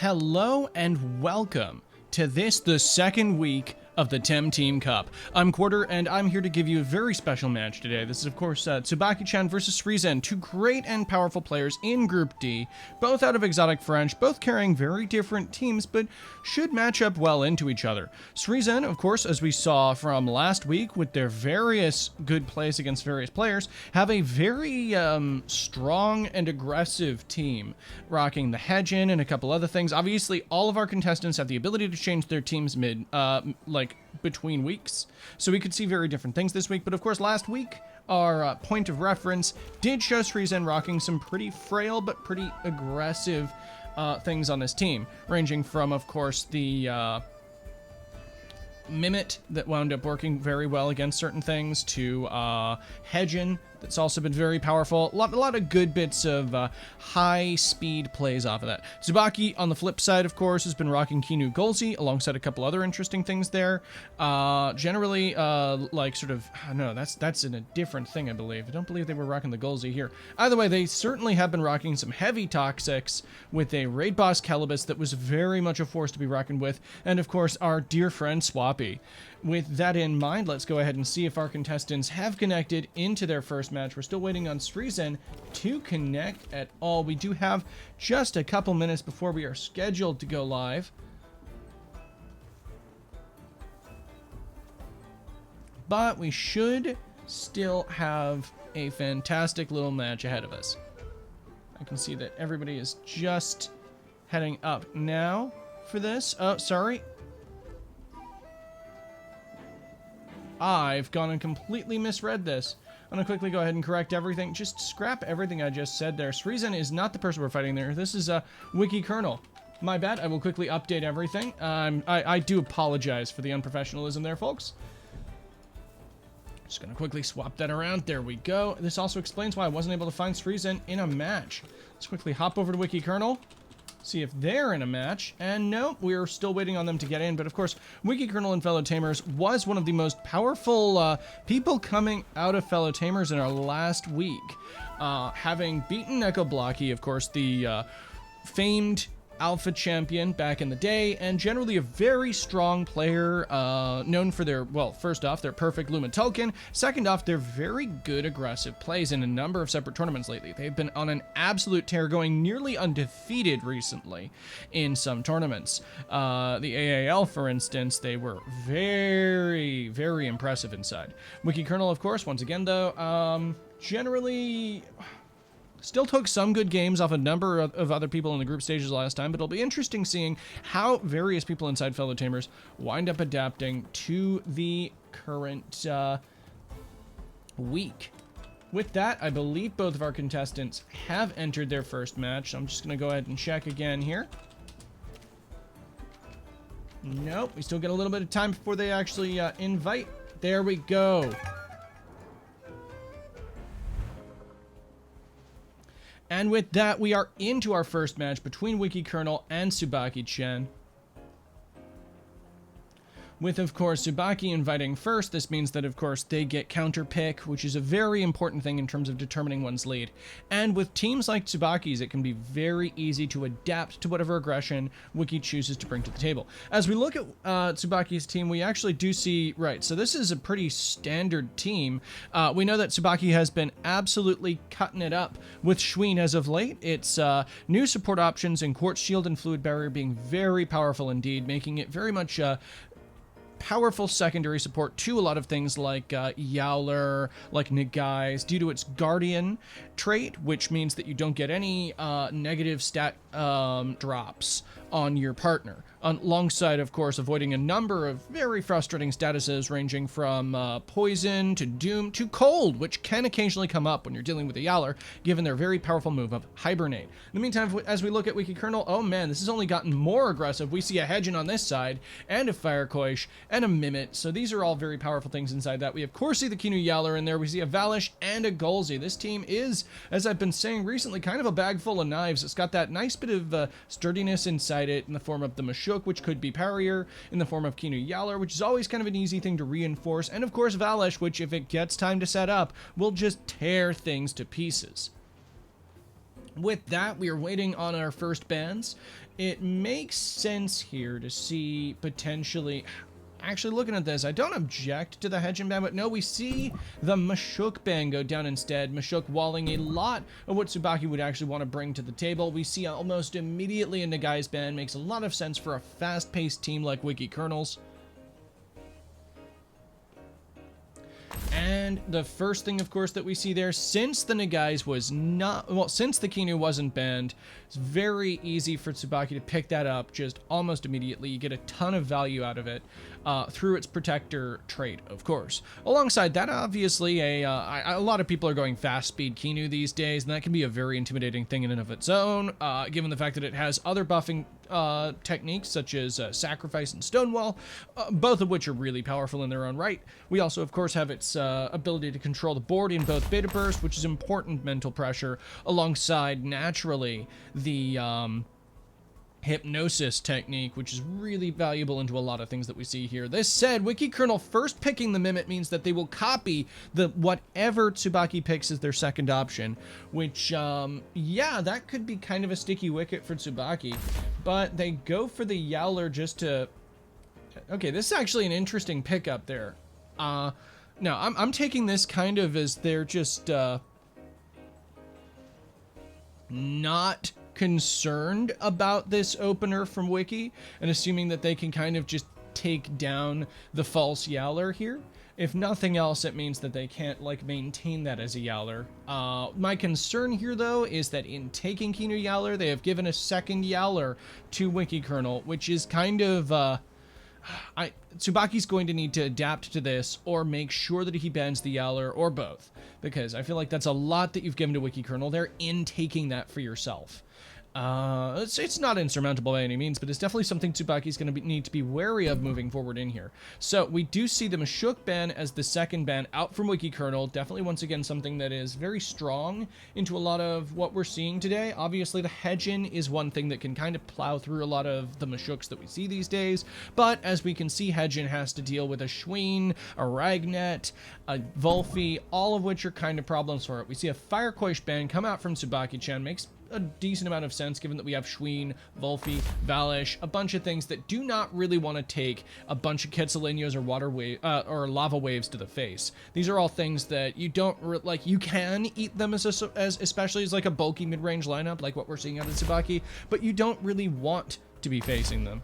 Hello and welcome to the second week of the TemTeam Cup. I'm Quarter, and I'm here to give you a very special match today. This is, of course, Tsubaki-chan versus Friesen, two great and powerful players in Group D, both out of exotic French, both carrying very different teams, but should match up well into each other. Friesen, of course, as we saw from last week with their various good plays against various players, have a very strong and aggressive team, rocking the Hedge-in and a couple other things. Obviously, all of our contestants have the ability to change their teams between weeks, so we could see very different things this week. But of course, last week our point of reference did show Friesen rocking some pretty frail but pretty aggressive things on his team, ranging from, of course, the Mimit that wound up working very well against certain things, to Hedge-in that's also been very powerful. A lot of good bits of high-speed plays off of that. Tsubaki, on the flip side, of course, has been rocking Kinu Golzi alongside a couple other interesting things there. Generally, that's in a different thing, I believe. I don't believe they were rocking the Golzi here. Either way, they certainly have been rocking some heavy Toxics with a Raid Boss Calibus that was very much a force to be reckoned with, and of course, our dear friend Swappy. With that in mind, let's go ahead and see if our contestants have connected into their first match. We're still waiting on Friesen to connect at all. We do have just a couple minutes before we are scheduled to go live. But we should still have a fantastic little match ahead of us. I can see that everybody is just heading up now for this. Oh, sorry. I've gone and completely misread this. I'm going to quickly go ahead and correct everything. Just scrap everything I just said there. Friesen is not the person we're fighting there. This is Wiki Kernel. My bad. I will quickly update everything. I do apologize for the unprofessionalism there, folks. Just going to quickly swap that around. There we go. This also explains why I wasn't able to find Friesen in a match. Let's quickly hop over to Wiki Kernel. See if they're in a match, and no, we're still waiting on them to get in. But of course, Wiki Kernel and Fellow Tamers was one of the most powerful people coming out of Fellow Tamers in our last week, having beaten Echo Blocky, of course, the famed alpha champion back in the day, and generally a very strong player, known for their, well, first off, their perfect Luma token, second off, their very good aggressive plays in a number of separate tournaments lately. They've been on an absolute tear, going nearly undefeated recently in some tournaments. The AAL, for instance, they were very, very impressive inside. Wiki Kernel, of course, once again, though, generally still took some good games off a number of other people in the group stages last time, but it'll be interesting seeing how various people inside Fellow Tamers wind up adapting to the current week. With that, I believe both of our contestants have entered their first match, so I'm just going to go ahead and check again here. Nope, we still get a little bit of time before they actually invite. There we go. And with that, we are into our first match between Wiki Kernel and Tsubaki-chan. With, of course, Tsubaki inviting first, this means that, of course, they get counter pick, which is a very important thing in terms of determining one's lead. And with teams like Tsubaki's, it can be very easy to adapt to whatever aggression Wiki chooses to bring to the table. As we look at Tsubaki's team, we actually do see, right, so this is a pretty standard team. We know that Tsubaki has been absolutely cutting it up with Schween as of late. It's new support options in Quartz Shield and Fluid Barrier being very powerful indeed, making it very much powerful secondary support to a lot of things like Yowler, like Nagai's, due to its Guardian trait, which means that you don't get any negative stat drops on your partner, alongside, of course, avoiding a number of very frustrating statuses ranging from poison to doom to cold, which can occasionally come up when you're dealing with a Yowler, given their very powerful move of Hibernate. In the meantime, as we look at Wiki Kernel, oh man, this has only gotten more aggressive. We see a Hedge-in on this side, and a Fire Koish, and a Mimit, so these are all very powerful things inside that. We, of course, see the Kinu Yowler in there. We see a Valish and a Golzi. This team is, as I've been saying recently, kind of a bag full of knives. It's got that nice bit of sturdiness inside it in the form of the Mashuk, which could be Parrier, in the form of Kinu Yowler, which is always kind of an easy thing to reinforce, and of course Valish, which, if it gets time to set up, will just tear things to pieces. With that, we are waiting on our first bans. It makes sense here to see potentially... Actually, looking at this, I don't object to the Hedgen ban, but no, we see the Mashuk ban go down instead. Mashuk walling a lot of what Tsubaki would actually want to bring to the table. We see almost immediately a Nagai's ban. Makes a lot of sense for a fast-paced team like Wiki Kernel's. And the first thing, of course, that we see there, since the Nagai's was not, well, since the Kinu wasn't banned, it's very easy for Tsubaki to pick that up just almost immediately. You get a ton of value out of it through its protector trait, of course. Alongside that, obviously, a lot of people are going fast speed Kinu these days, and that can be a very intimidating thing in and of its own, given the fact that it has other buffing techniques such as Sacrifice and Stonewall, both of which are really powerful in their own right. We also, of course, have its ability to control the board in both Beta Burst, which is important mental pressure, alongside, naturally, the Hypnosis technique, which is really valuable into a lot of things that we see here. This said, Wiki Kernel first picking the Mimit means that they will copy whatever Tsubaki picks as their second option, which, yeah, that could be kind of a sticky wicket for Tsubaki, but they go for the Yowler just to... Okay, this is actually an interesting pickup there. Now, I'm taking this kind of as they're just, not concerned about this opener from Wiki, and assuming that they can kind of just take down the false Yowler here. If nothing else, it means that they can't, like, maintain that as a Yowler. My concern here, though, is that in taking Kinu Yowler, they have given a second Yowler to Wiki Kernel, which is kind of, Tsubaki's going to need to adapt to this or make sure that he bans the Yowler, or both, because I feel like that's a lot that you've given to Wiki Kernel there in taking that for yourself. It's not insurmountable by any means, but it's definitely something Tsubaki's going to need to be wary of moving forward in here. So we do see the Mashuk ban as the second ban out from Wiki Kernel. Definitely, once again, something that is very strong into a lot of what we're seeing today. Obviously, the Hedgen is one thing that can kind of plow through a lot of the Mashuks that we see these days, but as we can see, Hedgen has to deal with a Schween, a Ragnet, a Volfi, all of which are kind of problems for it. We see a Firequash ban come out from Tsubaki-chan, makes a decent amount of sense given that we have Schween, Volfi, Valish, a bunch of things that do not really want to take a bunch of Quetzalenios or or lava waves to the face. These are all things that you don't like. You can eat them as especially as like a bulky mid-range lineup like what we're seeing out of Tsubaki, but you don't really want to be facing them.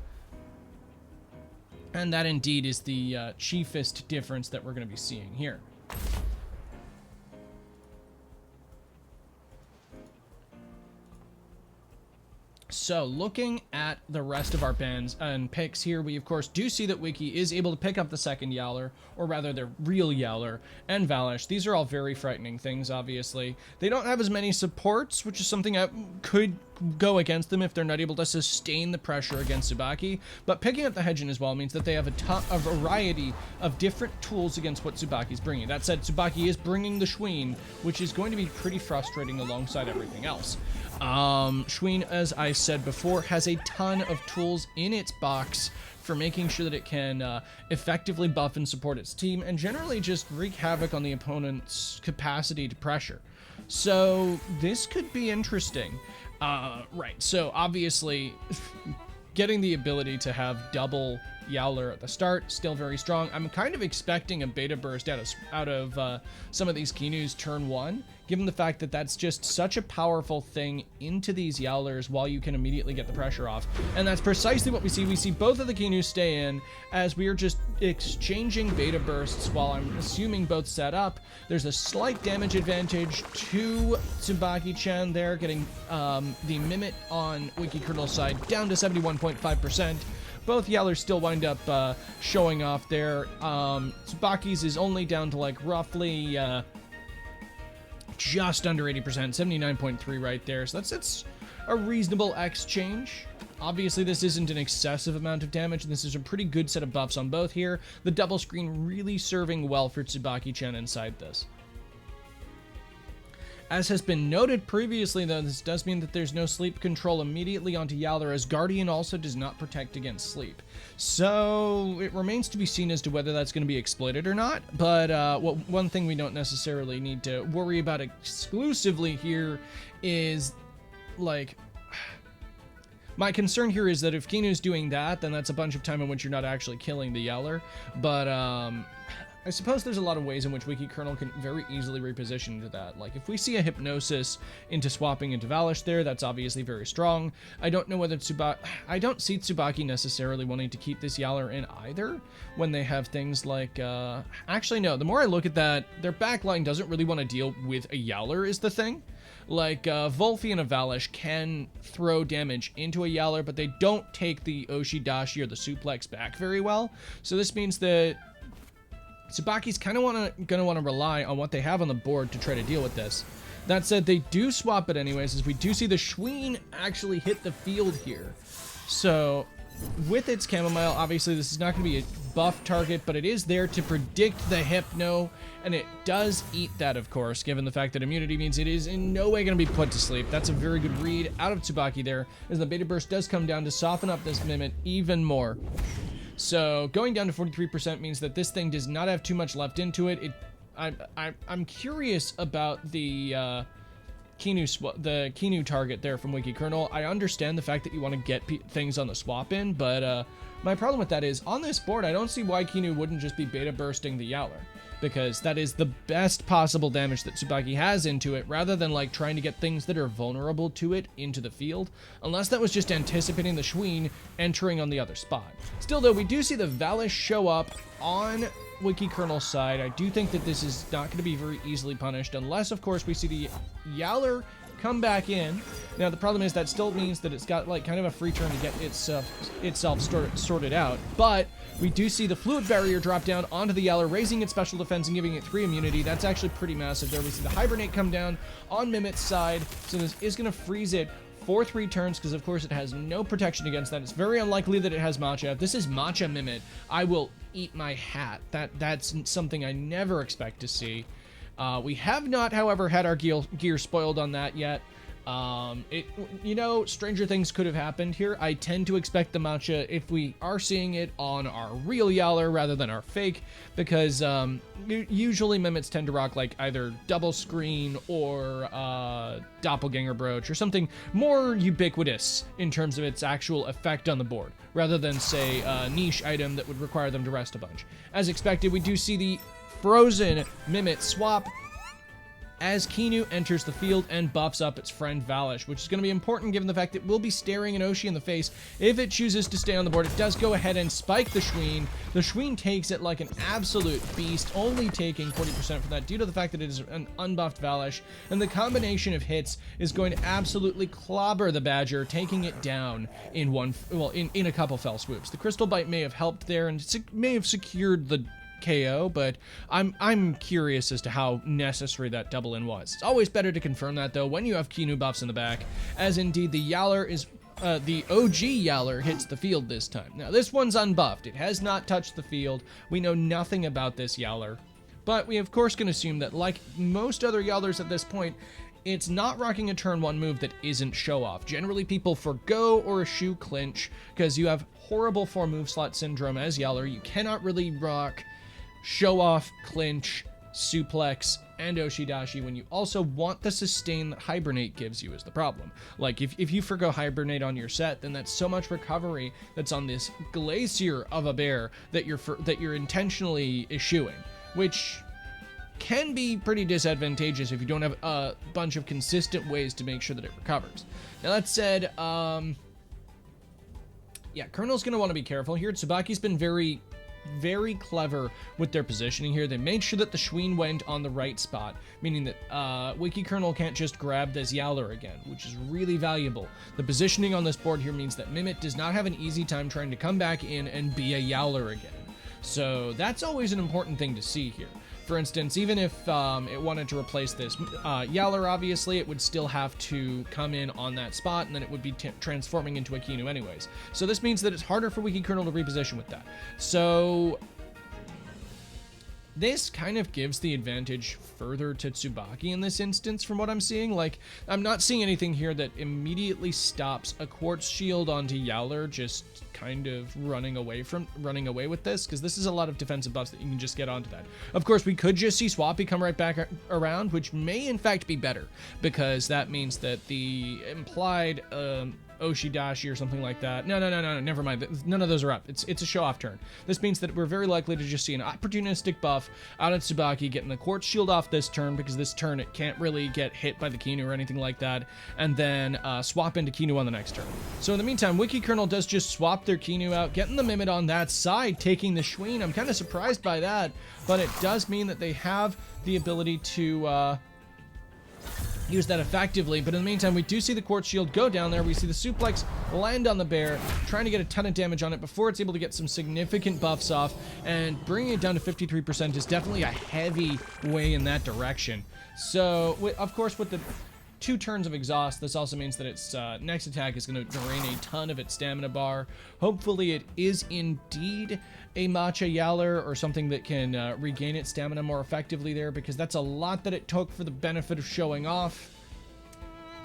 And that indeed is the chiefest difference that we're going to be seeing here. So, looking at the rest of our bans and picks here, we of course do see that Wiki is able to pick up the second Yowler, or rather their real Yowler, and Valish. These are all very frightening things, obviously. They don't have as many supports, which is something that could go against them if they're not able to sustain the pressure against Tsubaki, but picking up the Hedgen as well means that they have a variety of different tools against what Tsubaki's bringing. That said, Tsubaki is bringing the Schween, which is going to be pretty frustrating alongside everything else. Schween, as I said before, has a ton of tools in its box for making sure that it can effectively buff and support its team, and generally just wreak havoc on the opponent's capacity to pressure. So this could be interesting. Right, so obviously getting the ability to have double Yowler at the start, still very strong. I'm kind of expecting a beta burst out of some of these Kinus turn 1, given the fact that that's just such a powerful thing into these Yowlers while you can immediately get the pressure off. And that's precisely what we see. We see both of the Kinus stay in as we are just exchanging beta bursts while I'm assuming both set up. There's a slight damage advantage to Tsubaki-chan there, getting the Mimit on Wiki Kernel's side down to 71.5%. Both Yowlers still wind up showing off there. Tsubaki's is only down to like roughly just under 80%, 79.3 right there. So that's a reasonable exchange. Obviously, this isn't an excessive amount of damage, and this is a pretty good set of buffs on both here. The double screen really serving well for Tsubaki-chan inside this. As has been noted previously, though, this does mean that there's no sleep control immediately onto Yowler, as Guardian also does not protect against sleep. So it remains to be seen as to whether that's going to be exploited or not, but one thing we don't necessarily need to worry about exclusively here is like... My concern here is that if Kinu's doing that, then that's a bunch of time in which you're not actually killing the Yeller. But, I suppose there's a lot of ways in which Wiki Kernel can very easily reposition to that. Like, if we see a Hypnosis into swapping into Valish there, that's obviously very strong. I don't know whether I don't see Tsubaki necessarily wanting to keep this Yaller in either, when they have things like, actually, no, the more I look at that, their backline doesn't really want to deal with a Yaller is the thing. Like, Volfi and a Valish can throw damage into a Yaller, but they don't take the Oshidashi or the Suplex back very well. So this means that Tsubaki's kind of gonna want to rely on what they have on the board to try to deal with this. That said, they do swap it anyways, as we do see the Schween actually hit the field here. So, with its Chamomile, obviously this is not going to be a buff target, but it is there to predict the Hypno, and it does eat that, of course, given the fact that immunity means it is in no way going to be put to sleep. That's a very good read out of Tsubaki there, as the Beta Burst does come down to soften up this Mimit even more. So to going down to 43% means that this thing does not have too much left into it. I'm curious about the Kinu target there from Wiki Kernel. I understand the fact that you want to get things on the swap in, but my problem with that is, on this board, I don't see why Kinu wouldn't just be beta bursting the Yaller, because that is the best possible damage that Tsubaki has into it, rather than like trying to get things that are vulnerable to it into the field, unless that was just anticipating the Schween entering on the other spot. Still though, we do see the Valish show up on Wiki Kernel's side. I do think that this is not going to be very easily punished, unless of course we see the Yaller come back in. Now the problem is that still means that it's got like kind of a free turn to get itself sorted out, but we do see the Fluid Barrier drop down onto the Yaller, raising its special defense and giving it 3 immunity. That's actually pretty massive there. We see the Hibernate come down on Mimit's side, so this is going to freeze it for 3 turns, because of course it has no protection against that. It's very unlikely that it has Matcha. If this is Matcha Mimit, I will eat my hat. That's something I never expect to see. We have not, however, had our gear spoiled on that yet. Stranger things could have happened here. I tend to expect the Matcha if we are seeing it on our real Yaller rather than our fake, because usually Mimits tend to rock like either double screen or doppelganger brooch or something more ubiquitous in terms of its actual effect on the board, rather than say a niche item that would require them to rest a bunch. As expected, we do see the Frozen Mimit swap as Kinu enters the field and buffs up its friend Valish, which is going to be important given the fact that we'll be staring an Oshi in the face if it chooses to stay on the board. It does go ahead and spike the Schween. The Schween takes it like an absolute beast, only taking 40% for that due to the fact that it is an unbuffed Valish, and the combination of hits is going to absolutely clobber the Badger, taking it down in a couple fell swoops. The Crystal Bite may have helped there and may have secured the KO, but I'm curious as to how necessary that double in was. It's always better to confirm that though when you have Kinu buffs in the back, as indeed the Yaller is the OG Yaller hits the field this time. Now this one's unbuffed. It has not touched the field. We know nothing about this Yaller, but we of course can assume that like most other Yallers at this point, it's not rocking a turn 1 move that isn't show off. Generally people forgo or eschew clinch because you have horrible 4 move slot syndrome as Yaller. You cannot really rock show off, clinch, suplex, and Oshidashi when you also want the sustain that Hibernate gives you is the problem. Like, if you forgo Hibernate on your set, then that's so much recovery that's on this glacier of a bear that you're intentionally eschewing, which can be pretty disadvantageous if you don't have a bunch of consistent ways to make sure that it recovers. Now, that said, Kernel's going to want to be careful here. Tsubaki's been very clever with their positioning here. They made sure that the Schween went on the right spot, meaning that Wiki Kernel can't just grab this Yaller again, which is really valuable. The positioning on this board here means that Mimit does not have an easy time trying to come back in and be a Yaller again. So that's always an important thing to see here. For instance, even if it wanted to replace this Yaller, obviously, it would still have to come in on that spot, and then it would be transforming into a Kinu anyways. So this means that it's harder for Wiki Kernel to reposition with that. So This kind of gives the advantage further to Tsubaki in this instance from what I'm seeing. Like, I'm not seeing anything here that immediately stops a Quartz Shield onto Yowler just kind of running away with this, because this is a lot of defensive buffs that you can just get onto that. Of course, we could just see Swappy come right back around, which may in fact be better, because that means that the implied Oshidashi or something like that. No, never mind. None of those are up. It's a show-off turn. This means that we're very likely to just see an opportunistic buff out of Tsubaki, getting the Quartz Shield off this turn, because this turn it can't really get hit by the Kinu or anything like that, and then swap into Kinu on the next turn. So in the meantime, Wiki Kernel does just swap their Kinu out, getting the Mimit on that side, taking the Schween. I'm kind of surprised by that, but it does mean that they have the ability to use that effectively. But in the meantime, we do see the Quartz Shield go down there. We see the suplex land on the bear, trying to get a ton of damage on it before it's able to get some significant buffs off, and bringing it down to 53% is definitely a heavy way in that direction. So, of course, with the 2 turns of exhaust, this also means that its next attack is going to drain a ton of its stamina bar. Hopefully it is indeed a Matcha Yowler or something that can regain its stamina more effectively there, because that's a lot that it took for the benefit of showing off.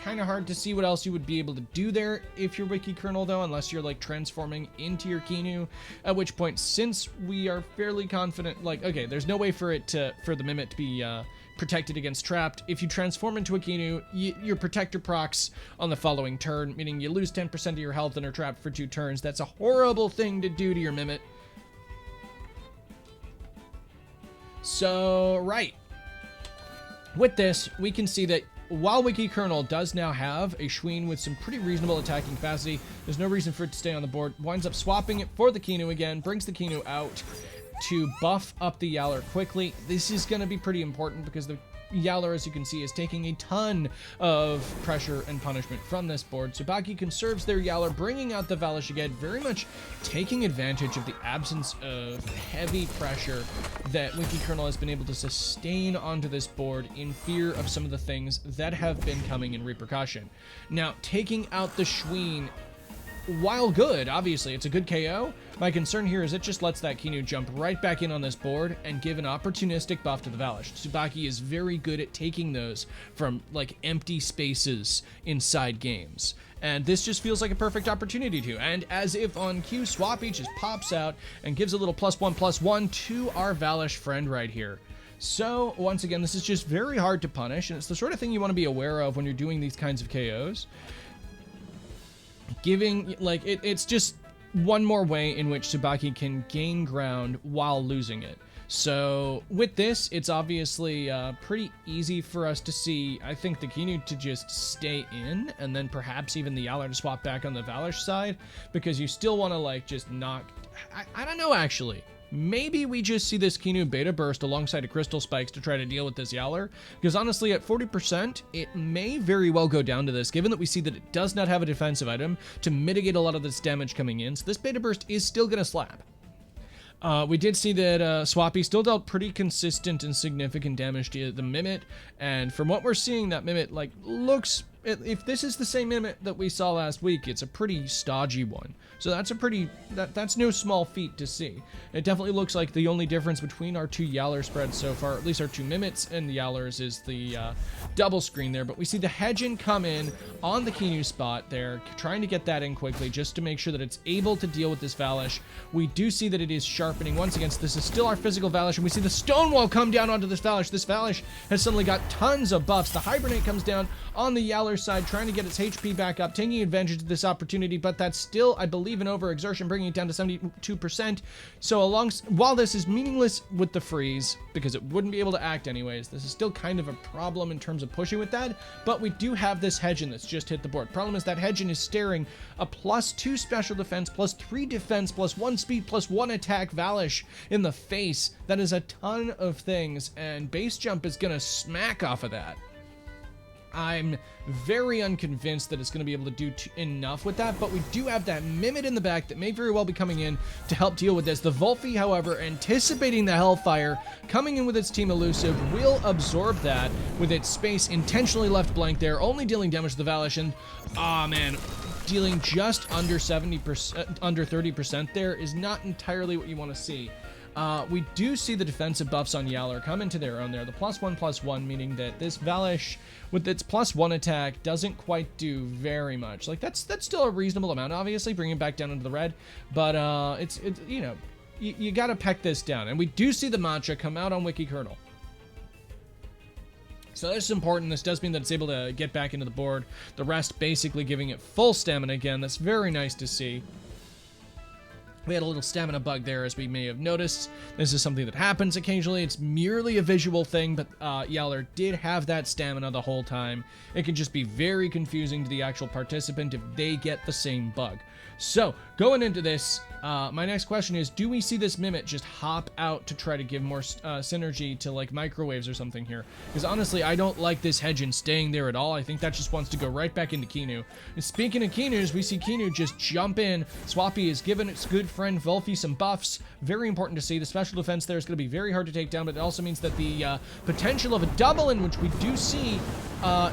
Kind of hard to see what else you would be able to do there if you're Wiki Kernel, though, unless you're like transforming into your Kinu, at which point, since we are fairly confident, like, okay, there's no way for the Mimit to be protected against trapped. If you transform into a Kinu, your protector procs on the following turn, meaning you lose 10% of your health and are trapped for 2 turns. That's a horrible thing to do to your Mimit. So, right. With this, we can see that while Wiki Kernel does now have a Schween with some pretty reasonable attacking capacity, there's no reason for it to stay on the board. Winds up swapping it for the Kinu again, brings the Kinu out to buff up the Yowler quickly. This is going to be pretty important, because the Yowler, as you can see, is taking a ton of pressure and punishment from this board. Tsubaki conserves their Yowler, bringing out the Valish again, very much taking advantage of the absence of heavy pressure that Wiki Kernel has been able to sustain onto this board in fear of some of the things that have been coming in repercussion. Now, taking out the Schween, while good, obviously, it's a good KO. My concern here is it just lets that Kinu jump right back in on this board and give an opportunistic buff to the Valish. Tsubaki is very good at taking those from, like, empty spaces inside games. And this just feels like a perfect opportunity to. And as if on cue, Swappy just pops out and gives a little +1/+1 to our Valish friend right here. So, once again, this is just very hard to punish, and it's the sort of thing you want to be aware of when you're doing these kinds of KOs. Giving, like, it's just one more way in which Tsubaki can gain ground while losing it. So with this, it's obviously pretty easy for us to see, I think, the Kinu to just stay in, and then perhaps even the Yowler to swap back on the Valish side, because you still want to, like, just knock... I don't know, actually. Maybe we just see this Kinu Beta Burst alongside a Crystal Spikes to try to deal with this Yowler, because honestly, at 40%, it may very well go down to this, given that we see that it does not have a defensive item to mitigate a lot of this damage coming in, so this Beta Burst is still going to slap. We did see that Swappy still dealt pretty consistent and significant damage to the Mimit, and from what we're seeing, that Mimit, like, looks... If this is the same Mimit that we saw last week, it's a pretty stodgy one. So that's a pretty... That's no small feat to see. It definitely looks like the only difference between our 2 Yowler spreads so far, at least our 2 Mimits and the Yowlers, is the double screen there. But we see the Hedgen come in on the Kinu spot there, trying to get that in quickly just to make sure that it's able to deal with this Valish. We do see that it is sharpening once again. So this is still our physical Valish, and we see the Stonewall come down onto this Valish. This Valish has suddenly got tons of buffs. The Hibernate comes down on the Yowler side, trying to get its HP back up, taking advantage of this opportunity, but that's still, I believe, an overexertion, bringing it down to 72%. So while this is meaningless with the freeze, because it wouldn't be able to act anyways, this is still kind of a problem in terms of pushing with that, but we do have this Hedgen that's just hit the board. Problem is that Hedgen is staring a +2 special defense, +3 defense, +1 speed, +1 attack Valish in the face. That is a ton of things, and base jump is gonna smack off of that. I'm very unconvinced that it's going to be able to do enough with that, but we do have that Mimit in the back that may very well be coming in to help deal with this. The Volphi, however, anticipating the Hellfire, coming in with its Team Elusive, will absorb that with its space intentionally left blank there, only dealing damage to the Valish, and, aw, man, dealing just under 70%, under 30% there is not entirely what you want to see. we do see the defensive buffs on Yowler come into their own there. The +1/+1, meaning that this Valish, with its +1 attack, doesn't quite do very much. Like, that's still a reasonable amount, obviously, bringing it back down into the red. But it's you know, you got to peck this down. And we do see the Matcha come out on Wiki Kernel. So this is important. This does mean that it's able to get back into the board. The rest basically giving it full stamina again. That's very nice to see. We had a little stamina bug there, as we may have noticed. This is something that happens occasionally. It's merely a visual thing, but Yowler did have that stamina the whole time. It can just be very confusing to the actual participant if they get the same bug. So, going into this, my next question is, do we see this Mimit just hop out to try to give more synergy to, like, microwaves or something here? Because honestly, I don't like this Hedgen staying there at all. I think that just wants to go right back into Kinu. And speaking of Kinus, we see Kinu just jump in. Swappy is giving its good friend Volfi some buffs. Very important to see. The special defense there is going to be very hard to take down, but it also means that the potential of a double in, which we do see,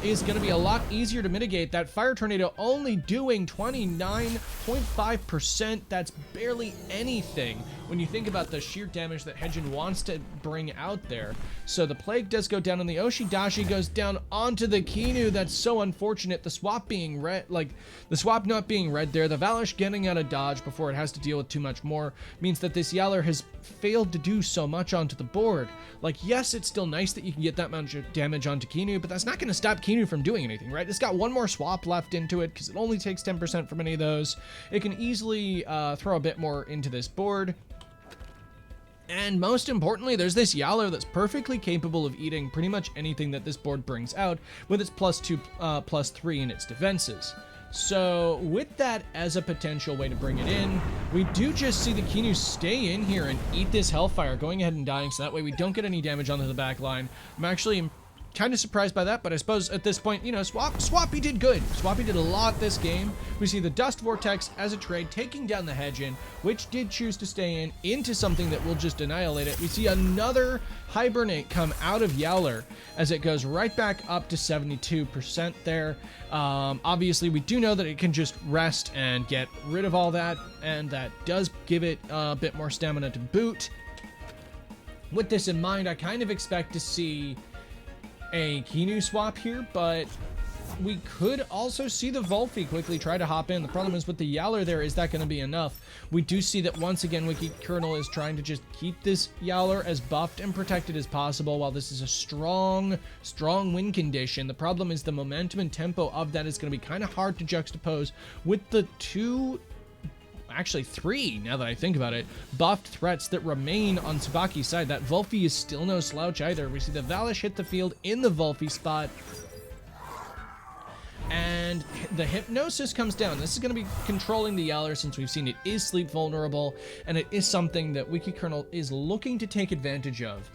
is going to be a lot easier to mitigate. That Fire Tornado only doing 29.5%. That's barely anything when you think about the sheer damage that Hedgen wants to bring out there. So the Plague does go down, and the Oshidashi goes down onto the Kinu. That's so unfortunate. The swap being red, like the swap not being red there, the Valish getting out of dodge before it has to deal with too much more, means that this Yowler has failed to do so much onto the board. Like, yes, it's still nice that you can get that much damage onto Kinu, but that's not going to stop Kinu from doing anything, right? It's got one more swap left into it because it only takes 10% from any of those. It can easily throw a bit more into this board. And most importantly, there's this Yowler that's perfectly capable of eating pretty much anything that this board brings out with its +2, +3 in its defenses. So with that as a potential way to bring it in, we do just see the Kinu stay in here and eat this Hellfire, going ahead and dying, so that way we don't get any damage onto the back line. I'm actually kind of surprised by that, but I suppose at this point, you know, Swappy did good. Swappy did a lot this game. We see the Dust Vortex as a trade taking down the Hedgen, which did choose to stay in into something that will just annihilate it. We see another Hibernate come out of Yowler as it goes right back up to 72% there. Obviously, we do know that it can just rest and get rid of all that, and that does give it a bit more stamina to boot. With this in mind, I kind of expect to see a Kinu swap here, but we could also see the Volfi quickly try to hop in. The problem is with the Yowler there, is that going to be enough? We do see that once again, Wiki Kernel is trying to just keep this Yowler as buffed and protected as possible while this is a strong win condition. The problem is the momentum and tempo of that is going to be kind of hard to juxtapose with the actually 3, now that I think about it, buffed threats that remain on Tsubaki's side. That Volfi is still no slouch either. We see the Valish hit the field in the Volfi spot, and the Hypnosis comes down. This is going to be controlling the Yowler, since we've seen it is sleep vulnerable, and it is something that Wiki Kernel is looking to take advantage of.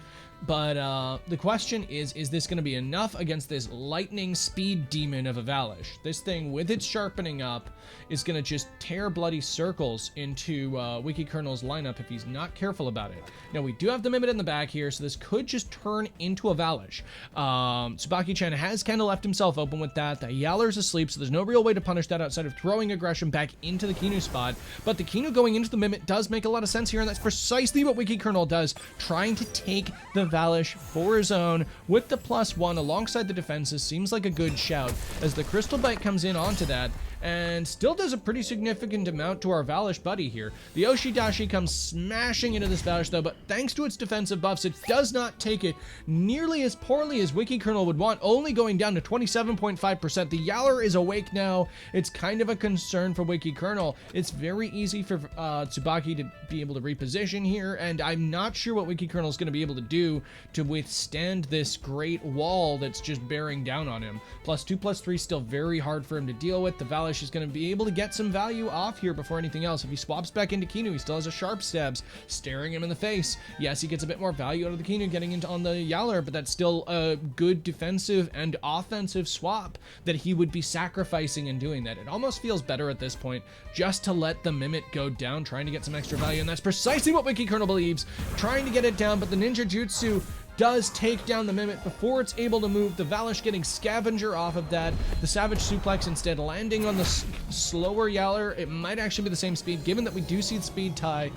But the question is this going to be enough against this lightning speed demon of a Valish? This thing, with its sharpening up, is going to just tear bloody circles into Wiki Kernel's lineup if he's not careful about it. Now, we do have the Mimit in the back here, so this could just turn into a Valish. Tsubaki-chan has kind of left himself open with that. The Yowler's asleep, so there's no real way to punish that outside of throwing aggression back into the Kinu spot. But the Kinu going into the Mimit does make a lot of sense here, and that's precisely what Wiki Kernel does, trying to take the Valish for his own with the +1 alongside the defenses. Seems like a good shout as the Crystal Bite comes in onto that and still does a pretty significant amount to our Valish buddy here. The Oshidashi comes smashing into this Valish though, but thanks to its defensive buffs, it does not take it nearly as poorly as Wiki Kernel would want, only going down to 27.5%. The Yowler is awake now. It's kind of a concern for Wiki Kernel. It's very easy for Tsubaki to be able to reposition here, and I'm not sure what Wiki Kernel is going to be able to do to withstand this great wall that's just bearing down on him. +2, +3 still very hard for him to deal with. The Valish is going to be able to get some value off here before anything else. If he swaps back into Kinu, he still has a Sharp Stabs staring him in the face. Yes, he gets a bit more value out of the Kinu getting into on the Yowler, but that's still a good defensive and offensive swap that he would be sacrificing in doing that. It almost feels better at this point just to let the Mimit go down, trying to get some extra value, and that's precisely what Wiki Kernel believes, trying to get it down, but the Ninja Jutsu does take down the Mimit before it's able to move. The Valish getting Scavenger off of that. The Savage Suplex instead landing on the slower Yowler. It might actually be the same speed, given that we do see the speed tie.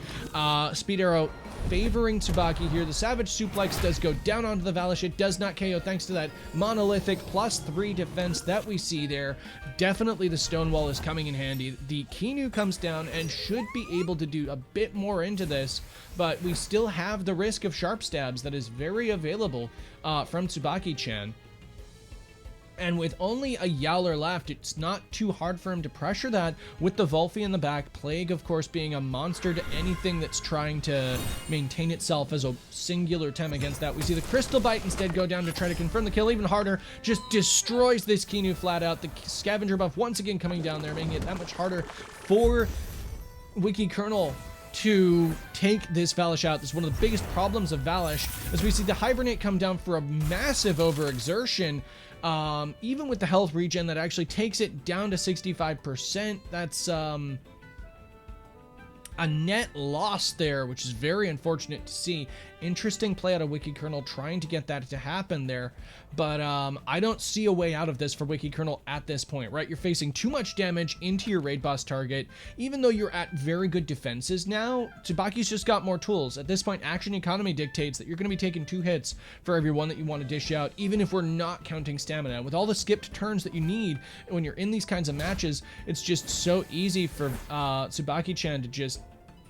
Speed Arrow favoring Tsubaki here. The Savage Suplex does go down onto the Valish. It does not KO thanks to that monolithic +3 defense that we see there. Definitely the Stonewall is coming in handy. The Kinu comes down and should be able to do a bit more into this, but we still have the risk of sharp stabs that is very available from Tsubaki-chan. And with only a Yowler left, it's not too hard for him to pressure that with the Volphy in the back. Plague, of course, being a monster to anything that's trying to maintain itself as a singular Tem against that. We see the Crystal Bite instead go down to try to confirm the kill even harder. Just destroys this Kinu flat out. The Scavenger buff once again coming down there, making it that much harder for Wiki Kernel to take this Valish out. This is one of the biggest problems of Valish, as we see the Hibernate come down for a massive overexertion. Even with the health regen, that actually takes it down to 65%. That's a net loss there, which is very unfortunate to see. Interesting play out of Wiki Kernel trying to get that to happen there, but I don't see a way out of this for Wiki Kernel at this point, right? You're facing too much damage into your raid boss target. Even though you're at very good defenses now, Tsubaki's just got more tools. At this point, action economy dictates that you're going to be taking 2 hits for every one that you want to dish out, even if we're not counting stamina. With all the skipped turns that you need when you're in these kinds of matches, it's just so easy for Tsubaki-chan to just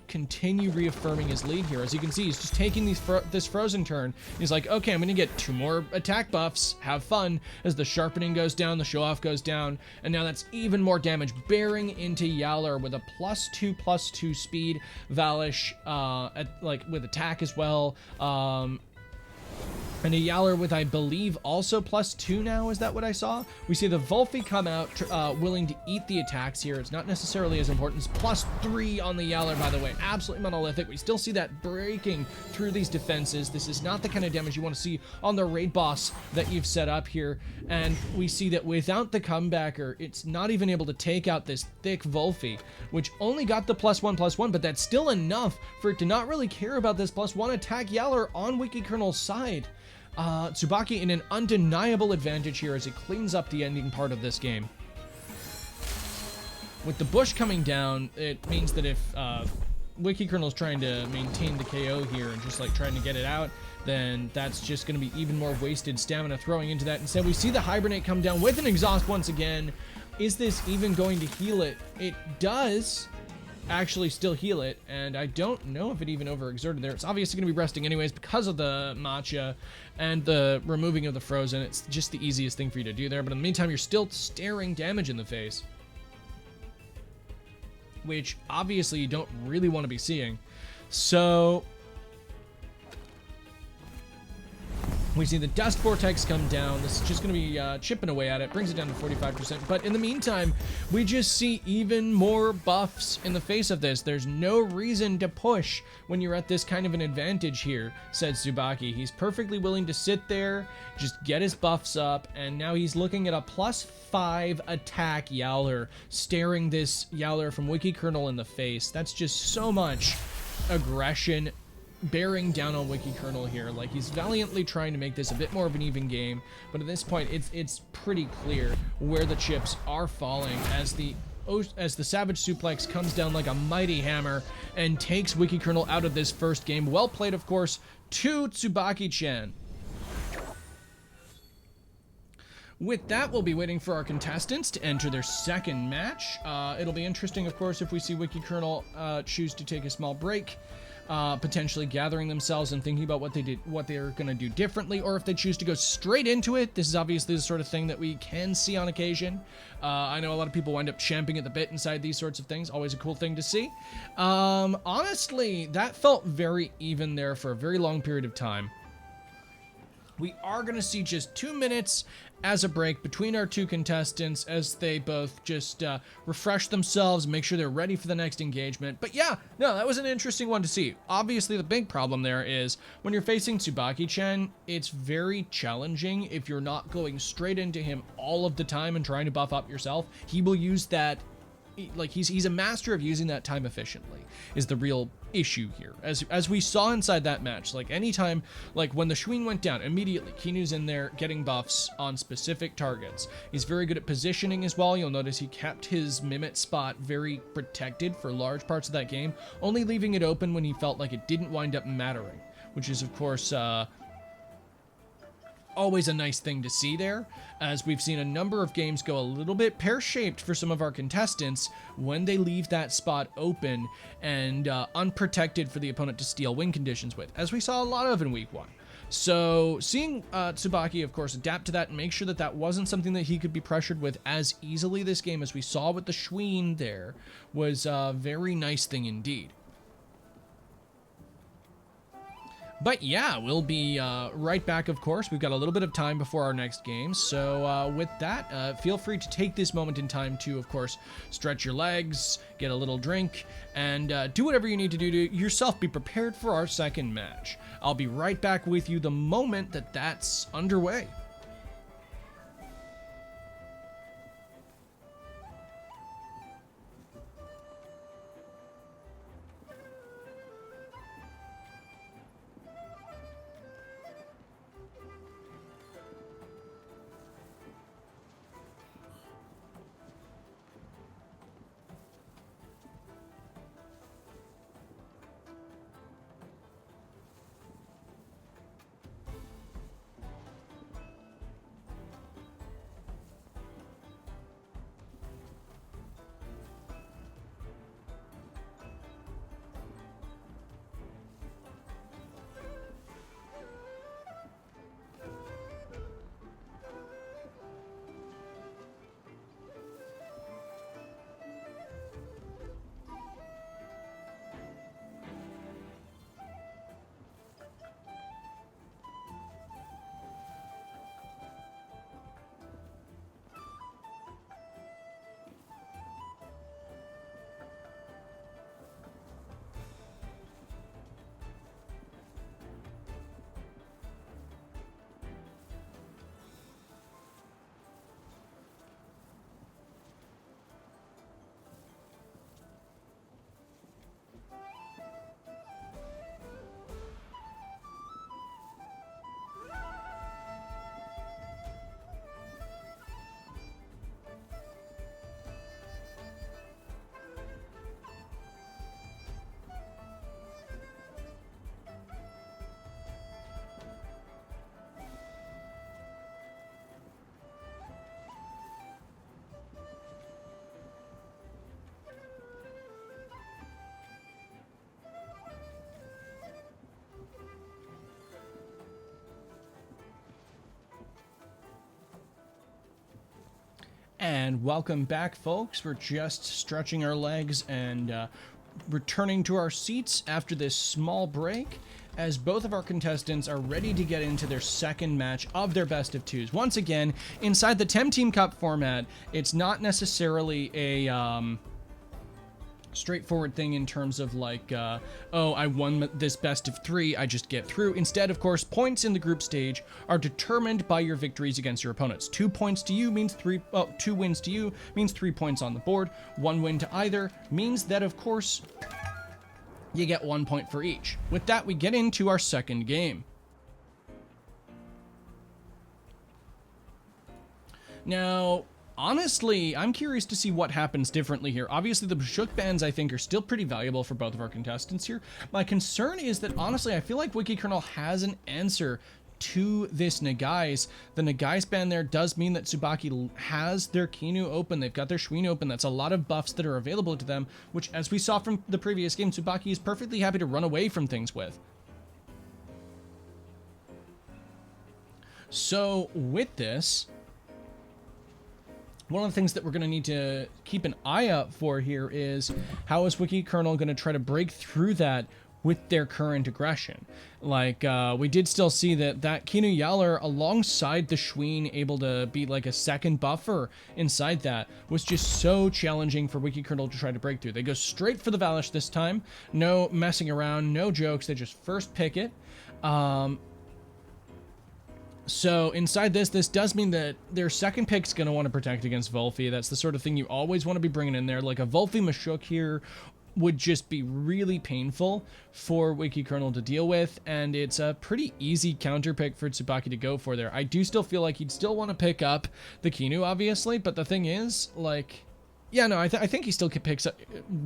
continue reaffirming his lead here. As you can see, he's just taking this frozen turn. He's like, okay, I'm gonna get 2 more attack buffs, have fun. As the sharpening goes down, the show off goes down, and now that's even more damage bearing into Yowler with a +2/+2 speed Valish, with attack as well. And a Yowler with, I believe, also +2 now. Is that what I saw? We see the Volphy come out willing to eat the attacks here. It's not necessarily as important. It's +3 on the Yowler, by the way. Absolutely monolithic. We still see that breaking through these defenses. This is not the kind of damage you want to see on the raid boss that you've set up here. And we see that without the comebacker, it's not even able to take out this thick Volphy, which only got the +1/+1, but that's still enough for it to not really care about this +1 attack Yowler on Wiki Kernel's side. Tsubaki in an undeniable advantage here as he cleans up the ending part of this game. With the bush coming down, it means that if Wiki Kernel's trying to maintain the KO here and just like trying to get it out, then that's just going to be even more wasted stamina throwing into that. Instead, we see the Hibernate come down with an exhaust once again. Is this even going to heal it? It does actually still heal it, and I don't know if it even overexerted there. It's obviously going to be resting anyways because of the matcha and the removing of the frozen. It's just the easiest thing for you to do there, but in the meantime, you're still staring damage in the face, which obviously you don't really want to be seeing. So we see the Dust Vortex come down. This is just going to be chipping away at it. Brings it down to 45%. But in the meantime, we just see even more buffs in the face of this. There's no reason to push when you're at this kind of an advantage here, said Tsubaki. He's perfectly willing to sit there, just get his buffs up, and now he's looking at a +5 attack Yowler, staring this Yowler from Wiki Kernel in the face. That's just so much aggression bearing down on Wiki Kernel here. Like, he's valiantly trying to make this a bit more of an even game, but at this point it's pretty clear where the chips are falling as the Savage Suplex comes down like a mighty hammer and takes Wiki Kernel out of this first game. Well played, of course, to Tsubaki-chan. With that, we'll be waiting for our contestants to enter their second match. It'll be interesting, of course, if we see Wiki Kernel choose to take a small break, potentially gathering themselves and thinking about what they're going to do differently, or if they choose to go straight into it. This is obviously the sort of thing that we can see on occasion. I know a lot of people wind up champing at the bit inside these sorts of things. Always a cool thing to see. Honestly, that felt very even there for a very long period of time. We are going to see just 2 minutes as a break between our 2 contestants as they both just refresh themselves, make sure they're ready for the next engagement. But yeah, no, that was an interesting one to see. Obviously, the big problem there is when you're facing Tsubaki-chan, it's very challenging if you're not going straight into him all of the time and trying to buff up yourself. He will use that like he's a master of using that time efficiently is the real issue here. As we saw inside that match, like anytime, like when the Schween went down, immediately Kinu's in there getting buffs on specific targets. He's very good at positioning as well. You'll notice he kept his Mimit spot very protected for large parts of that game, only leaving it open when he felt like it didn't wind up mattering, which is of course always a nice thing to see there, as we've seen a number of games go a little bit pear-shaped for some of our contestants when they leave that spot open and unprotected for the opponent to steal win conditions with, as we saw a lot of in week 1. So seeing Tsubaki, of course, adapt to that and make sure that that wasn't something that he could be pressured with as easily this game as we saw with the Schween there was a very nice thing indeed. But yeah, we'll be right back, of course. We've got a little bit of time before our next game. So with that, feel free to take this moment in time to, of course, stretch your legs, get a little drink, and do whatever you need to do to yourself be prepared for our second match. I'll be right back with you the moment that that's underway. And welcome back, folks. We're just stretching our legs and returning to our seats after this small break, as both of our contestants are ready to get into their second match of their best of twos. Once again, inside the TemTeam Cup format, it's not necessarily a straightforward thing in terms of like, oh, I won this best of 3, I just get through. Instead, of course, points in the group stage are determined by your victories against your opponents. 2 points to you means 2 wins to you means 3 points on the board. 1 win to either means that, of course, you get 1 point for each. With that, we get into our second game. Now, honestly, I'm curious to see what happens differently here. Obviously, the Bashuk bands, I think, are still pretty valuable for both of our contestants here. My concern is that, honestly, I feel like Wiki Kernel has an answer to this Nagai's. The Nagai's band there does mean that Tsubaki has their Kinu open. They've got their Schween open. That's a lot of buffs that are available to them, which, as we saw from the previous game, Tsubaki is perfectly happy to run away from things with. So, with this, one of the things that we're going to need to keep an eye out for here is how is Wiki Kernel going to try to break through that with their current aggression. Like, we did still see that Kinu Yaller alongside the Schween able to be like a second buffer inside that was just so challenging for Wiki Kernel to try to break through. They go straight for the Valish this time. No messing around, no jokes. They just first pick it. So inside this does mean that their second pick's going to want to protect against Volfi. That's the sort of thing you always want to be bringing in there. Like a Volfi Mashuk here would just be really painful for Wiki Kernel to deal with, and it's a pretty easy counter pick for Tsubaki to go for there. I do still feel like he'd still want to pick up the Kinu, obviously, but the thing is, like, yeah, no, I think he still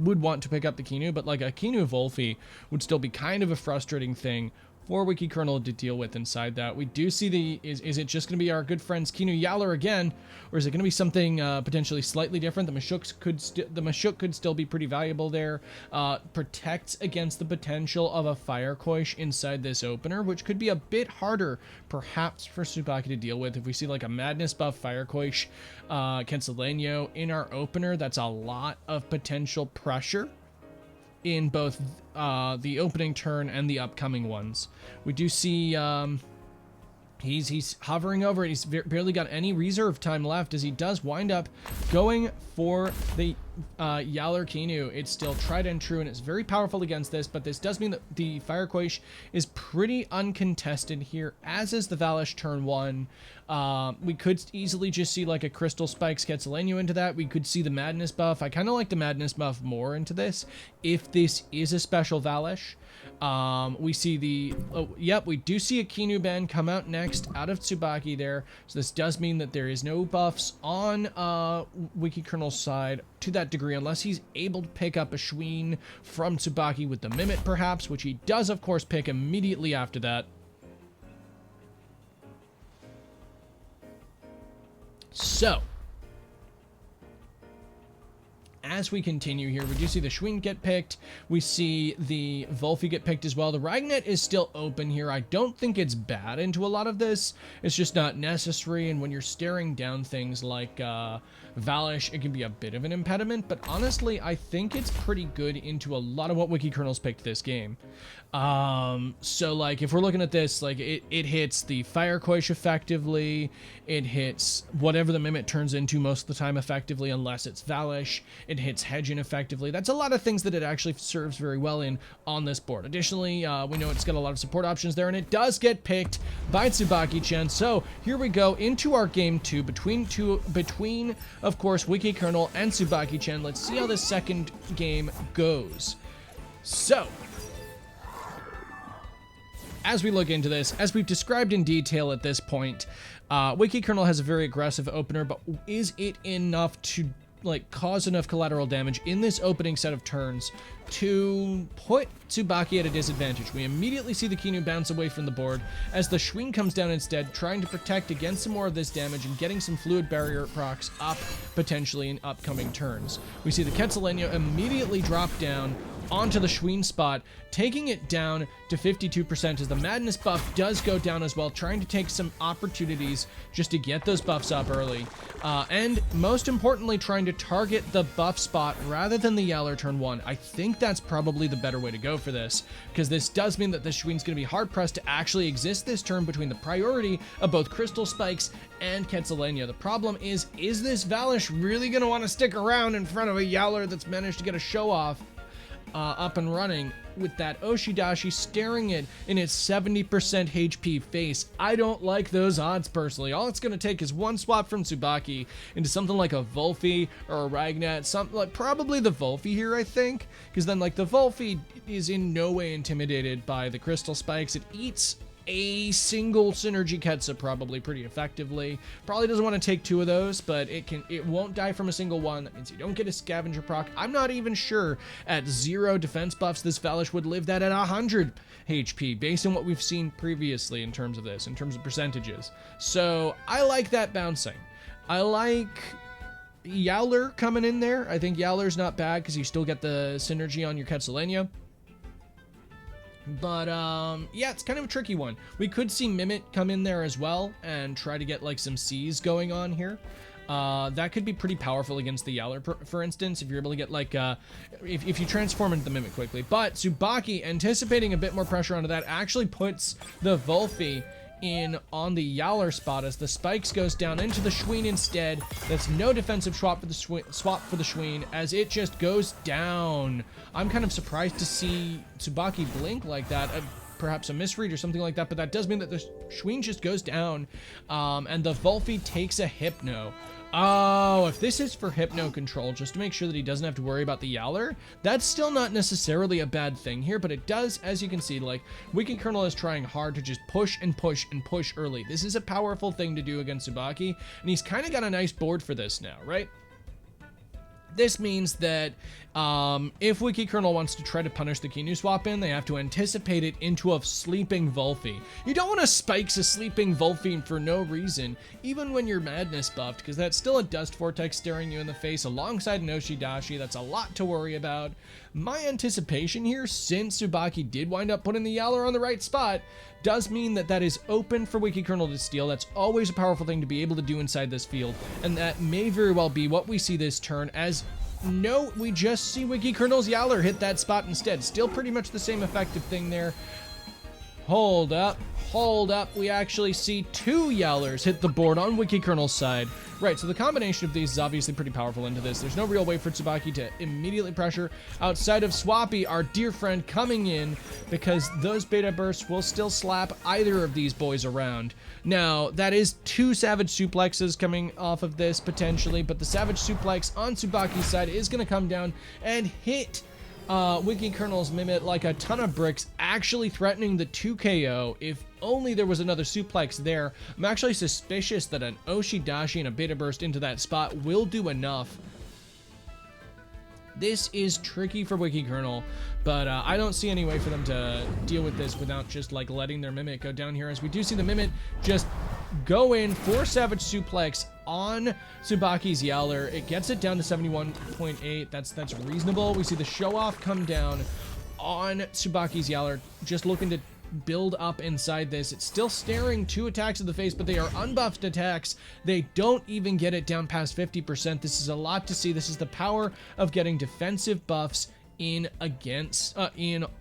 would want to pick up the Kinu, but like a Kinu Volfi would still be kind of a frustrating thing for Wiki Kernel to deal with inside that. We do see is it just going to be our good friends Kinu Yowler again, or is it going to be something potentially slightly different? The Mashuk could still be pretty valuable there. Protects against the potential of a Fire Koish inside this opener, which could be a bit harder perhaps for Tsubaki to deal with. If we see like a Madness buff Fire Koish Quetzaleno in our opener, that's a lot of potential pressure in both the opening turn and the upcoming ones. We do see he's hovering over it. He's barely got any reserve time left, as he does wind up going for the Yowler Kinu. It's still tried and true, and it's very powerful against this, but this does mean that the Fire Koish is pretty uncontested here, as is the Valish turn 1. We could easily just see like a Crystal Spikes Quetzaleno into that. We could see the Madness buff. I kind of like the Madness buff more into this if this is a special Valish. We see we do see a Kinu ban come out next out of Tsubaki there. So this does mean that there is no buffs on Wiki Kernel's side to that degree, unless he's able to pick up a Schween from Tsubaki with the Mimit perhaps, which he does of course pick immediately after that. So, as we continue here, we do see the Schween get picked. We see the Volfi get picked as well. The Ragnet is still open here. I don't think it's bad into a lot of this. It's just not necessary, and when you're staring down things like Valish, it can be a bit of an impediment, but honestly, I think it's pretty good into a lot of what Wiki Kernel's picked this game. So like if we're looking at this, like it hits the Fire Koish effectively, it hits whatever the Mimit turns into most of the time effectively, unless it's Valish, it hits Hedging effectively. That's a lot of things that it actually serves very well in on this board. Additionally, we know it's got a lot of support options there, and it does get picked by Tsubaki-chan. So here we go into our game 2 between of course Wiki Kernel and Tsubaki-chan. Let's see how the second game goes. So as we look into this, as we've described in detail at this point, Wiki Kernel has a very aggressive opener, but is it enough to like cause enough collateral damage in this opening set of turns to put Tsubaki at a disadvantage? We immediately see the Kinu bounce away from the board as the Schween comes down instead, trying to protect against some more of this damage and getting some fluid barrier procs up potentially in upcoming turns. We see the Quetzaleno immediately drop down onto the Schween spot, taking it down to 52% as the Madness buff does go down as well, trying to take some opportunities just to get those buffs up early. And most importantly, trying to target the buff spot rather than the Yowler turn 1. I think that's probably the better way to go for this, because this does mean that the Schween's going to be hard-pressed to actually exist this turn between the priority of both Crystal Spikes and Quetzaleno. The problem is this Valish really going to want to stick around in front of a Yowler that's managed to get a show-off up and running with that Oshidashi staring it in its 70% HP face? I don't like those odds personally. All it's going to take is one swap from Tsubaki into something like a Volfi or a Ragnet, something like probably the Volfi here, I think, because then like the Volfi is in no way intimidated by the Crystal Spikes. It eats a single synergy Ketsa probably pretty effectively. Probably doesn't want to take two of those, but it won't die from a single one. That means you don't get a scavenger proc. I'm not even sure at 0 defense buffs this Valish would live that at 100 HP based on what we've seen previously in terms of this, in terms of percentages. So I like that bouncing. I like Yowler coming in there. I think Yowler's not bad because you still get the synergy on your Quetzaleno. But, yeah, it's kind of a tricky one. We could see Mimit come in there as well and try to get, like, some C's going on here. That could be pretty powerful against the Yowler, for instance, if you're able to get, like, if you transform into the Mimit quickly. But Tsubaki, anticipating a bit more pressure onto that, actually puts the Volfi in on the Yowler spot as the Spikes goes down into the Schween instead. That's no defensive swap for the Schween as it just goes down. I'm kind of surprised to see Tsubaki blink like that. perhaps a misread or something like that, but that does mean that the Schween just goes down, and the Volfi takes a Hypno. Oh, if this is for Hypno control, just to make sure that he doesn't have to worry about the Yowler, that's still not necessarily a bad thing here, but it does, as you can see, like, Wiki Kernel is trying hard to just push and push and push early. This is a powerful thing to do against Tsubaki, and he's kind of got a nice board for this now, right? This means that if Wiki Kernel wants to try to punish the Kinu swap in, they have to anticipate it into a sleeping Volfi. You don't want to spikes a sleeping Volfi for no reason, even when you're Madness buffed, because that's still a Dust Vortex staring you in the face alongside an Oshidashi. That's a lot to worry about. My anticipation here, since Tsubaki did wind up putting the Yowler on the right spot, does mean that that is open for Wiki Kernel to steal. That's always a powerful thing to be able to do inside this field, and that may very well be what we see this turn as... No, we just see Wiki Kernel's Yowler hit that spot instead. Still pretty much the same effective thing there. Hold up. We actually see 2 Yowlers hit the board on Wiki Kernel's side. Right, so the combination of these is obviously pretty powerful into this. There's no real way for Tsubaki to immediately pressure outside of Swappy, our dear friend, coming in, because those beta bursts will still slap either of these boys around. Now, that is 2 Savage Suplexes coming off of this, potentially, but the Savage Suplex on Tsubaki's side is going to come down and hit Wiki Kernel's Mimit like a ton of bricks, actually threatening the 2 KO. If only there was another suplex there. I'm actually suspicious that an Oshidashi and a Beta Burst into that spot will do enough. This is tricky for Wiki Kernel, but I don't see any way for them to deal with this without just like letting their Mimit go down here, as we do see the Mimit just go in for Savage Suplex on Tsubaki's Yowler. It gets it down to 71.8. That's reasonable. We see the show off come down on Tsubaki's Yowler, just looking to build up inside this. It's still staring 2 attacks to the face, but they are unbuffed attacks. They don't even get it down past 50%. This is a lot to see. This is the power of getting defensive buffs in against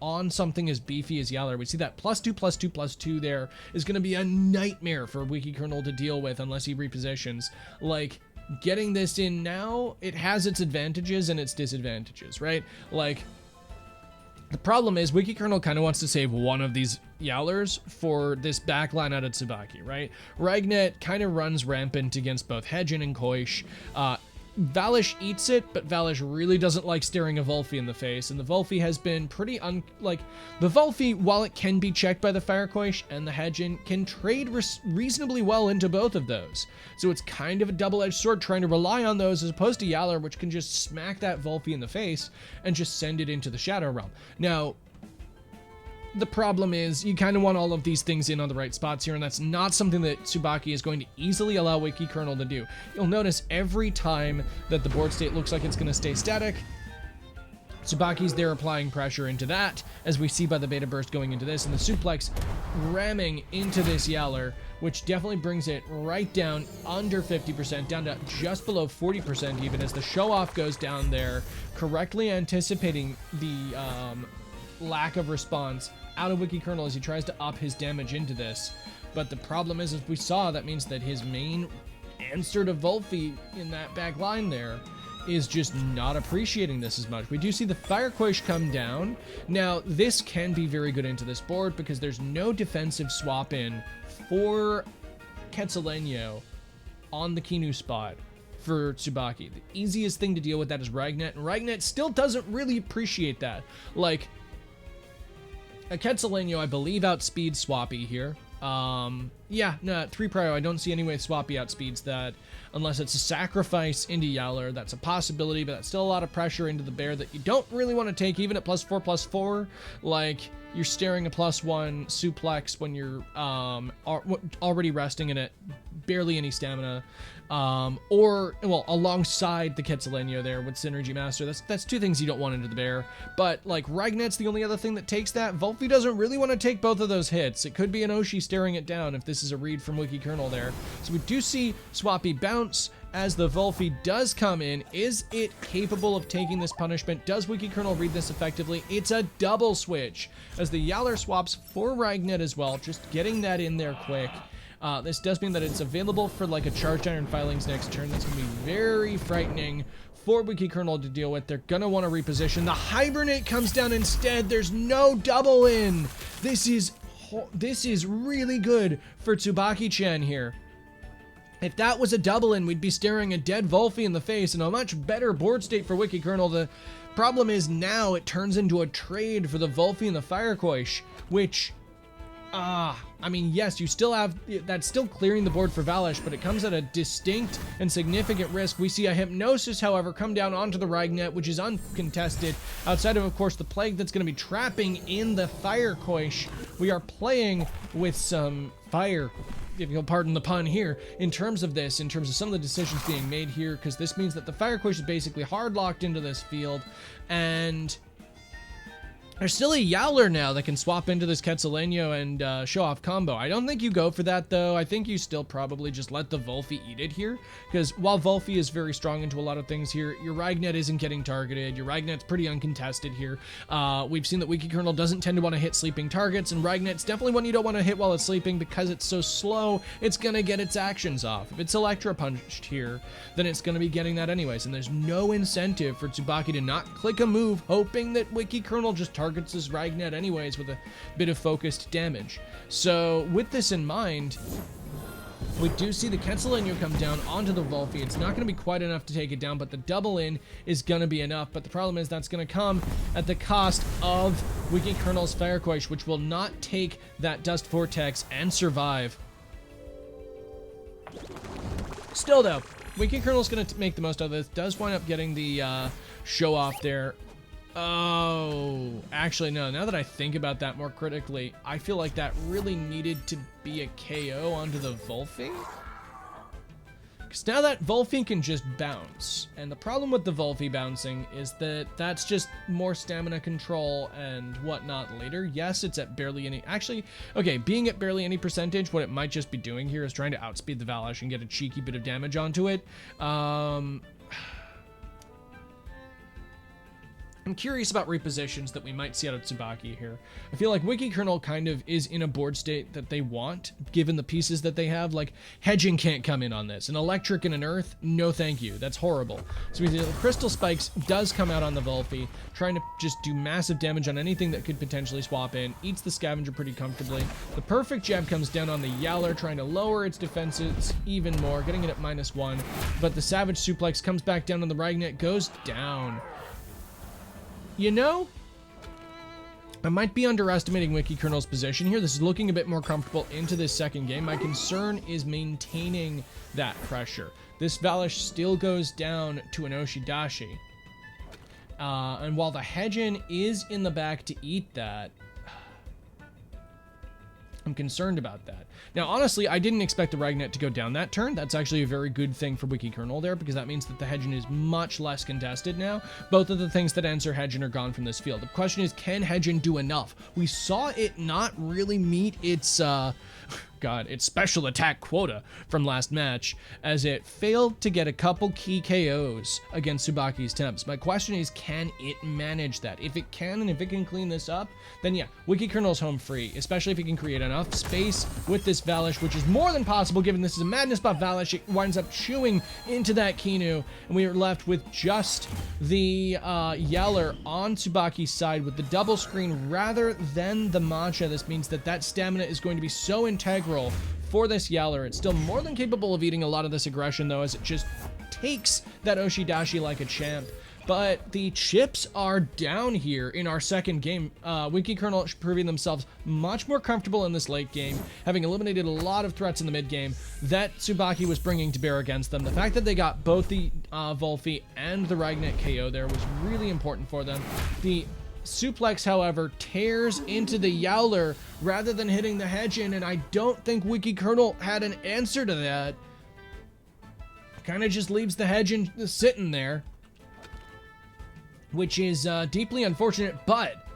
on something as beefy as Yowler. We see that +2/+2/+2 there is going to be a nightmare for Wiki Kernel to deal with unless he repositions. Like, getting this in now, it has its advantages and its disadvantages, right? Like, the problem is Wiki Kernel kind of wants to save one of these Yowlers for this backline out of Tsubaki, right? Ragnet kind of runs rampant against both Hedgen and Koish. Valish eats it, but Valish really doesn't like staring a Volfi in the face, and the Volfi has been pretty the Volfi, while it can be checked by the Fire Koish and the Hedgen, can trade reasonably well into both of those. So it's kind of a double-edged sword trying to rely on those as opposed to Yowler, which can just smack that Volfi in the face and just send it into the Shadow Realm. Now, the problem is you kind of want all of these things in on the right spots here, and that's not something that Tsubaki is going to easily allow Wiki Kernel to do. You'll notice every time that the board state looks like it's going to stay static, Tsubaki's there applying pressure into that, as we see by the Beta Burst going into this, and the Suplex ramming into this Yowler, which definitely brings it right down under 50%, down to just below 40% even, as the show-off goes down there, correctly anticipating the lack of response out of Wiki Kernel as he tries to up his damage into this. But the problem is, as we saw, that means that his main answer to Volfi in that back line there is just not appreciating this as much. We do see the Fire Quash come down. Now, this can be very good into this board because there's no defensive swap in for Quetzaleno on the Kinu spot for Tsubaki. The easiest thing to deal with that is Ragnet, and Ragnet still doesn't really appreciate that. Like, a Quetzaleno, I believe, outspeeds Swappy here. Yeah, no, 3 prio, I don't see any way Swappy outspeeds that, unless it's a sacrifice into Yowler. That's a possibility, but that's still a lot of pressure into the bear that you don't really want to take, even at +4/+4. Like, you're staring a +1 suplex when you're already resting and at barely any stamina. Or, well, alongside the Quetzaleno there with Synergy Master. That's 2 things you don't want into the bear. But, like, Ragnet's the only other thing that takes that. Volfi doesn't really want to take both of those hits. It could be an Oshi staring it down if this is a read from Wiki Kernel there. So we do see Swappy bounce as the Volfi does come in. Is it capable of taking this punishment? Does Wiki Kernel read this effectively? It's a double switch as the Yowler swaps for Ragnet as well, just getting that in there quick. This does mean that it's available for like a Charged Iron Filings next turn. That's going to be very frightening for Wiki Kernel to deal with. They're going to want to reposition. The Hibernate comes down instead. There's no double in. This is really good for Tsubaki-chan here. If that was a double in, we'd be staring a dead Volphy in the face and a much better board state for Wiki Kernel. The problem is now it turns into a trade for the Volphy and the Firequoish, which, I mean, yes, you still have, that's still clearing the board for Valish, but it comes at a distinct and significant risk. We see a Hypnosis, however, come down onto the Ragnet, which is uncontested. Outside of course, the Plague that's going to be trapping in the Firequoish. We are playing with some fire, if you'll pardon the pun here, in terms of some of the decisions being made here, because this means that the Firequoish is basically hard locked into this field, and there's still a Yowler now that can swap into this Quetzaleno and show off combo. I don't think you go for that, though. I think you still probably just let the Volphy eat it here, because while Volphy is very strong into a lot of things here, your Ragnet isn't getting targeted. Your Ragnet's pretty uncontested here. We've seen that Wiki Kernel doesn't tend to want to hit sleeping targets, and Ragnet's definitely one you don't want to hit while it's sleeping because it's so slow, it's going to get its actions off. If it's Electro Punched here, then it's going to be getting that anyways, and there's no incentive for Tsubaki to not click a move, hoping that Wiki Kernel just targets this Ragnet anyways with a bit of focused damage. So with this in mind, we do see the Quetzaleno come down onto the Volphy. It's not going to be quite enough to take it down, but the double in is going to be enough. But the problem is that's going to come at the cost of Wiki Kernel's Firequoish, which will not take that Dust Vortex and survive. Still though, Wiki Kernel's going to make the most of this. Does wind up getting the show off there. Oh, actually, no. Now that I think about that more critically, I feel like that really needed to be a KO onto the Volphy. Because now that Volphy can just bounce. And the problem with the Volphy bouncing is that that's just more stamina control and whatnot later. Yes, it's at barely any... Actually, okay, being at barely any percentage, what it might just be doing here is trying to outspeed the Valish and get a cheeky bit of damage onto it. I'm curious about repositions that we might see out of Tsubaki here. I feel like Wiki Kernel kind of is in a board state that they want, given the pieces that they have. Like, hedging can't come in on this. An electric and an earth, no thank you. That's horrible. So the Crystal Spikes does come out on the Volphy, trying to just do massive damage on anything that could potentially swap in. Eats the Scavenger pretty comfortably. The Perfect Jab comes down on the Yowler, trying to lower its defenses even more, getting it at -1. But the Savage Suplex comes back down on the Ragnet, goes down. You know, I might be underestimating Wiki Kernel's position here. This is looking a bit more comfortable into this second game. My concern is maintaining that pressure. This Valish still goes down to an Oshidashi. And while the Hedgen is in the back to eat that, I'm concerned about that. Now, honestly, I didn't expect the Ragnet to go down that turn. That's actually a very good thing for Wiki Kernel there, because that means that the Hedgen is much less contested now. Both of the things that answer Hedgen are gone from this field. The question is, can Hedgen do enough? We saw it not really meet its, its special attack quota from last match, as it failed to get a couple key KOs against Tsubaki's Temps. My question is, can it manage that? If it can, and if it can clean this up, then yeah, Wiki Kernel's home free, especially if it can create enough space with this Valish, which is more than possible given this is a Madness buff Valish. It winds up chewing into that Kinu, and we are left with just the Yowler on Tsubaki's side with the double screen rather than the Matcha. This means that that stamina is going to be so integral for this Yowler. It's still more than capable of eating a lot of this aggression, though, as it just takes that Oshidashi like a champ. But the chips are down here in our second game. Wiki Kernel proving themselves much more comfortable in this late game, having eliminated a lot of threats in the mid game that Tsubaki was bringing to bear against them. The fact that they got both the Volphy and the Ragnet KO there was really important for them. The Suplex, however, tears into the Yowler rather than hitting the Hedgen, and I don't think Wiki Kernel had an answer to that. Kind of just leaves the Hedgen sitting there, which is deeply unfortunate. But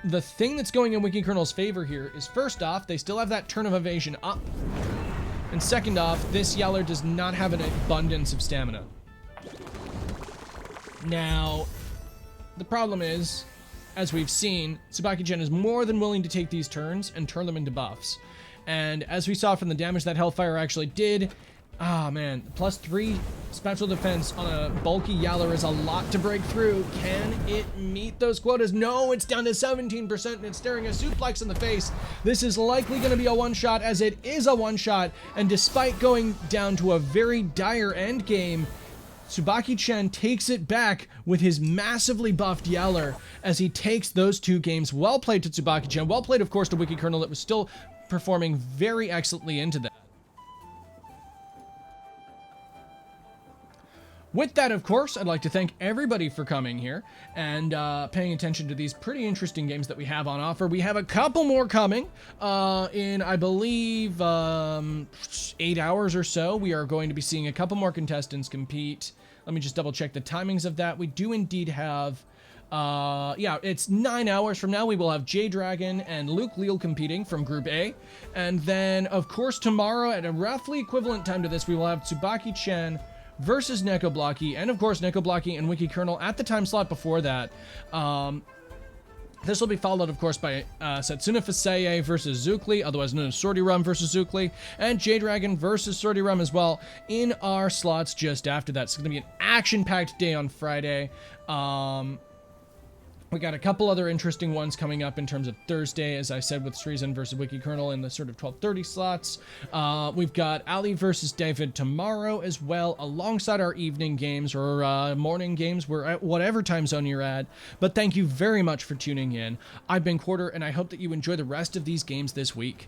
the thing that's going in Wiki Kernel's favor here is, first off, they still have that turn of evasion up, and second off, this Yowler does not have an abundance of stamina. Now, the problem is, as we've seen, Tsubaki-chan is more than willing to take these turns and turn them into buffs. And as we saw from the damage that Hellfire actually did, Ah, man. +3 special defense on a bulky Yowler is a lot to break through. Can it meet those quotas? No, it's down to 17% and it's staring a suplex in the face. This is likely going to be a one-shot, as it is a one-shot. And despite going down to a very dire end game, Tsubaki-chan takes it back with his massively buffed Yowler as he takes those 2 games. Well played to Tsubaki-chan. Well played, of course, to Wiki Kernel that was still performing very excellently into that. With that, of course, I'd like to thank everybody for coming here and paying attention to these pretty interesting games that we have on offer. We have a couple more coming in, I believe, 8 hours or so. We are going to be seeing a couple more contestants compete. Let me just double check the timings of that. We do indeed have... yeah, it's 9 hours from now. We will have J-Dragon and Luke Leal competing from Group A. And then, of course, tomorrow at a roughly equivalent time to this, we will have Tsubaki-chan versus Neko Blocky, and of course Neko Blocky and Wiki Kernel at the time slot before that. This will be followed, of course, by Setsuna Faseye versus Zukli, otherwise known as Swordy Rum versus Zukli, and J-Dragon versus Swordy Rum as well in our slots just after that. So it's going to be an action-packed day on Friday. We got a couple other interesting ones coming up in terms of Thursday, as I said, with Sreezen versus Wiki Kernel in the sort of 12:30 slots. We've got Ali versus David tomorrow as well, alongside our evening games or morning games, whatever time zone you're at. But thank you very much for tuning in. I've been Quarter, and I hope that you enjoy the rest of these games this week.